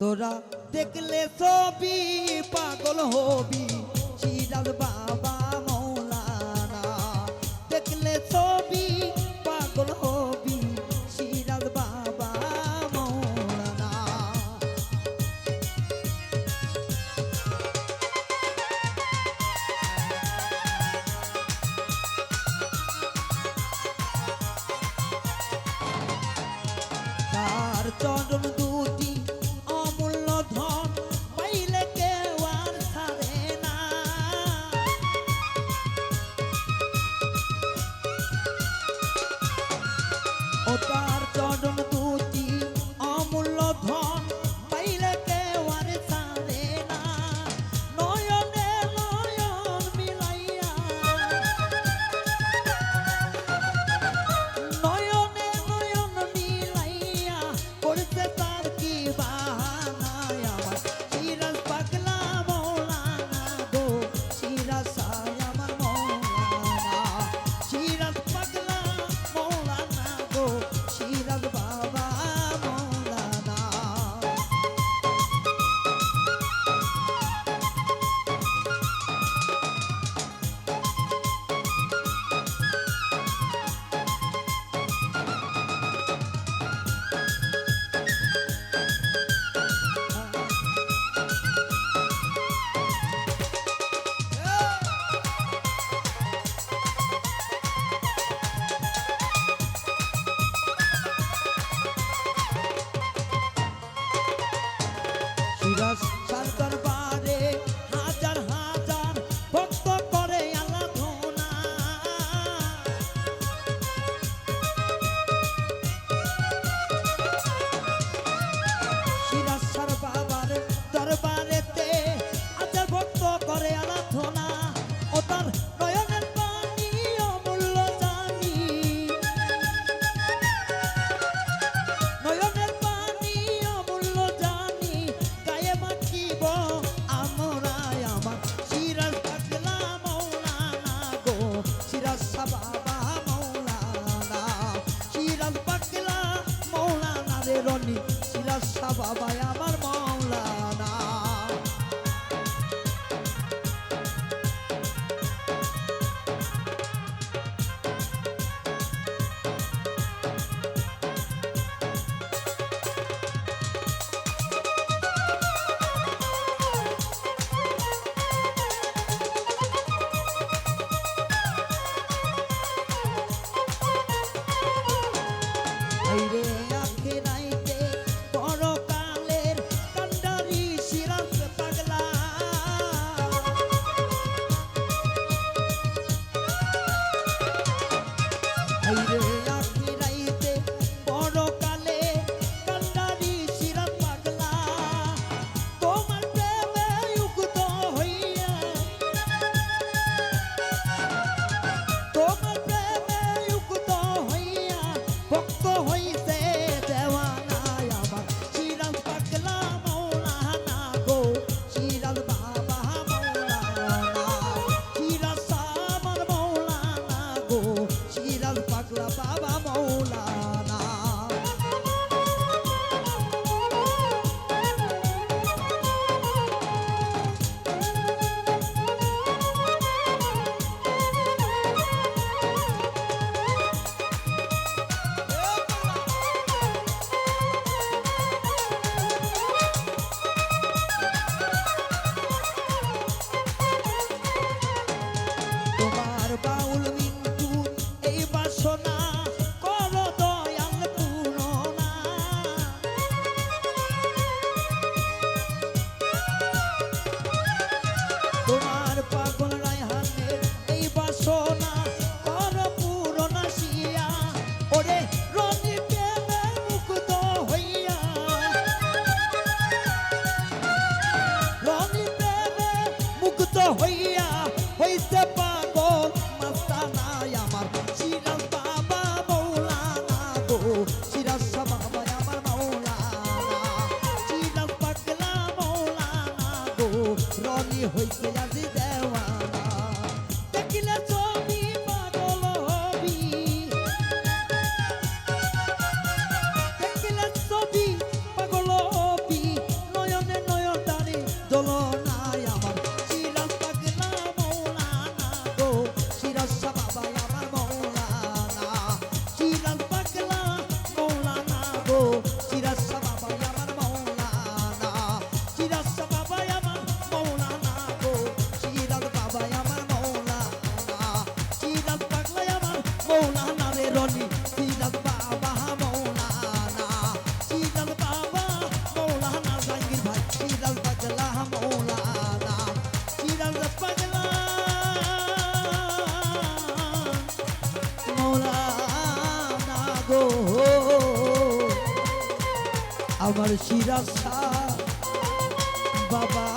তোরা দেখলে ছবি পাগল হবি সিরাজ বাবা মৌলানা। দেখলে ছবি পাগল হবি সিরাজ বাবা মৌলানা। তার চরণ দুটি অমূল্য ধন পাইলে কেউ আর ছাড়ে না। ও তার চরণ দুটি অমূল্য ধন পাইলে কেউ আর ছাড়ে না। নয়নে নয়ন মিলাইয়া, নয়নে নয়ন মিলাইয়া করতে তার কি বাহানায়। আমার সিরাজ পাগলা মৌলানা গো, সিরাজ সাই আমার মৌলানা। সিরাজ পাগলা মৌলানা গো, সিরাজ বাবা মৌলানা। সিরাজ সার দরবারে হাজার হাজার ভক্ত করে আরাধনা। সিরাজ সার বাবার দরবারেতে হাজার ভক্ত করে আরাধনা। ও তার নয়নের পানি অমূল্য জানি, নয়নের পানি অমূল্য জানি গায়ে মাখিব আমরাই। আমার সিরাজ পাগলা মৌলানা গো, সিরাজ শাহ বাবা মৌলানা। সিরাজ পাগলা মৌলানা রে রনি, সিরাজ শাহ বাবা আমার মৌলানা। আইরে আখে নাইতে পরকালের কান্ডারি সিরাজ পাগলা। আইরে আখে নাইতে পরকালে কান্ডারি সিরাজ পাগলা। তোমার প্রেমে উগ্ধ হইয়া, তোমার প্রেমে উগ্ধ হইয়া ভক্ত হইছে দেওয়ানায়। আমার সিরাজ পাগলা মৌলানা গো, সিরাজ বাবা মৌলানা। সিরাজ আমার মৌলানা গো, সিরাজ পাগলা বাবা মৌলানা। তোমার বাউল মিন্টু এই বাসনা করো দয়াল পূরণা। তোমার পাগল রায়হানের এই বাসনা করো পূরণা শিয়া। ওরে রনি প্রেমে মুগ্ধ হইয়া, রনি প্রেমে মুগ্ধ হইয়া হইতে পাগল মাস্তানায়। আমার সিরাজ বাবা মৌলানা গো, সিরাজ শাহ বাবা আমার মৌলানা। সিরাজ পাগলা মৌলানা গো, রনি হইতে আজি দেওয়ানা। দেখিলে ছবি পাগল হবি, দেখিলে ছবি পাগল হবি। আমার শিরাশা বাবা